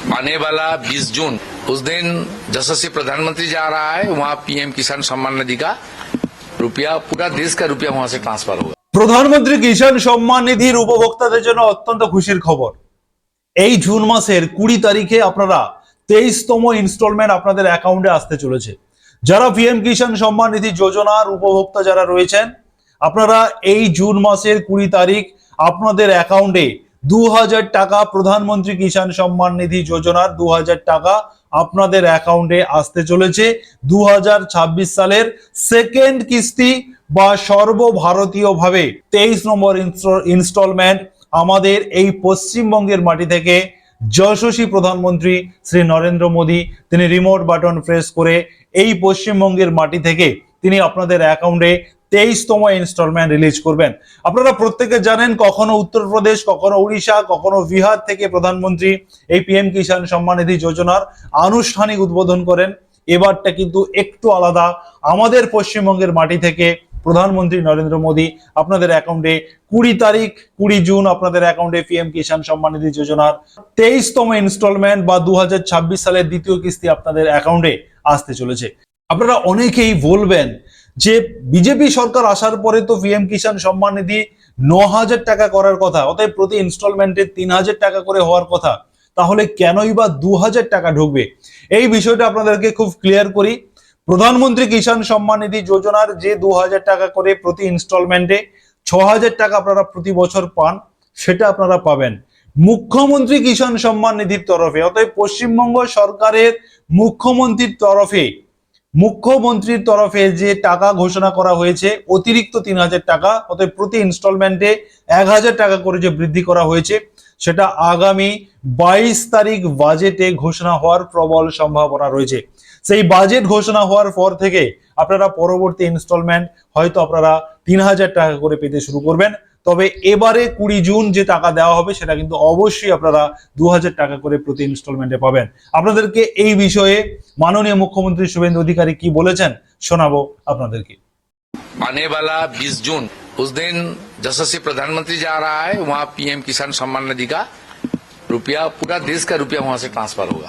आने वाला 20 जून उस दिन यशस्वी प्रधानमंत्री जा रहा है, वहाँ पीएम किसान सम्मान निधि का रुपया, पूरा देश का रुपया वहाँ से ट्रांसफर होगा। প্রধানমন্ত্রী কিষাণ সম্মান নিধির উপভোক্তাদের জন্য অত্যন্ত খুশির খবর। এই জুন মাসের 20 তারিখে আপনারা 23তম ইনস্টলমেন্ট আপনাদের অ্যাকাউন্টে আসতে চলেছে। যারা পিএম কিষাণ সম্মান নিধি যোজনার উপভোক্তা যারা রয়েছেন, আপনারা এই জুন মাসের 20 তারিখ আপনাদের অ্যাকাউন্টে 2000 টাকা প্রধানমন্ত্রী কিষাণ সম্মান নিধি যোজনার 2000 টাকা আপনাদের অ্যাকাউন্টে আসতে চলেছে। 2026 সালের সেকেন্ড কিস্তি বা সর্বভারতীয়ভাবে 23 নম্বর ইনস্টলমেন্ট আমাদের এই পশ্চিমবঙ্গের মাটি থেকে যশস্বী প্রধানমন্ত্রী শ্রী নরেন্দ্র মোদী তিনি রিমোট বাটন প্রেস করে এই পশ্চিমবঙ্গের মাটি থেকে তিনি আপনাদের অ্যাকাউন্টে 23তম ইনস্টলমেন্ট রিলিজ করবেন। আপনারা প্রত্যেকে জানেন, কখনো উত্তরপ্রদেশ, কখনো উড়িষ্যা, কখনো বিহার থেকে প্রধানমন্ত্রী এই পিএম কিষাণ সম্মান নিধি যোজনার আনুষ্ঠানিক উদ্বোধন করেন। এবারটা কিন্তু একটু আলাদা। আমাদের পশ্চিমবঙ্গের মাটি থেকে প্রধানমন্ত্রী নরেন্দ্র মোদী আপনাদের অ্যাকাউন্টে 20 তারিখ 20 জুন আপনাদের অ্যাকাউন্টে পিএম কিষাণ সম্মান নিধি যোজনার 23তম ইনস্টলমেন্ট বা 2026 সালের দ্বিতীয় কিস্তি আপনাদের অ্যাকাউন্টে আসতে চলেছে। আপনারা অনেকেই বলবেন যে বিজেপি সরকার আসার পরে তো পিএম কিষাণ সম্মান নিধি 9000 টাকা করার কথা, অতএব প্রতি ইনস্টলমেন্টে 3000 টাকা করে হওয়ার কথা, তাহলে কেনই বা 2000 টাকা ঢুকবে? এই বিষয়টা আপনাদেরকে খুব ক্লিয়ার করি। প্রধানমন্ত্রী কিষাণ সম্মান নিধি যোজনার যে 2000 টাকা করে প্রতি ইনস্টলমেন্টে 6000 টাকা আপনারা প্রতি বছর পান, সেটা আপনারা পাবেন মুখ্যমন্ত্রী কিষাণ সম্মান নিধির তরফে। অতএব পশ্চিমবঙ্গ সরকারের মুখ্যমন্ত্রীর তরফে যে টাকা ঘোষণা করা হয়েছে অতিরিক্ত 3000 টাকা, অতএব প্রতি ইনস্টলমেন্টে 1000 টাকা করে যে বৃদ্ধি করা হয়েছে, সেটা আগামী 22 তারিখ বাজেটে ঘোষণা হওয়ার প্রবল সম্ভাবনা রয়েছে। সেই বাজেট ঘোষণা হওয়ার পর থেকে আপনারা পরবর্তী ইনস্টলমেন্ট হয়তো আপনারা 3000 টাকা করে পেতে শুরু করবেন। তবে এবারে 20 জুন যে টাকা দেওয়া হবে সেটা কিন্তু অবশ্যই আপনারা 2000 টাকা করে প্রতি ইনস্টলমেন্টে পাবেন। আপনাদেরকে এই বিষয়ে মাননীয় মুখ্যমন্ত্রী শুভেন্দু অধিকারী কি বলেছেন শোনাবো আপনাদেরকে। आने वाला 20 जून उस दिन यशस्वी प्रधानमंत्री जा रहा है, वहाँ पीएम किसान सम्मान निधि का रुपया, पूरा देश का रुपया वहाँ से ट्रांसफर होगा।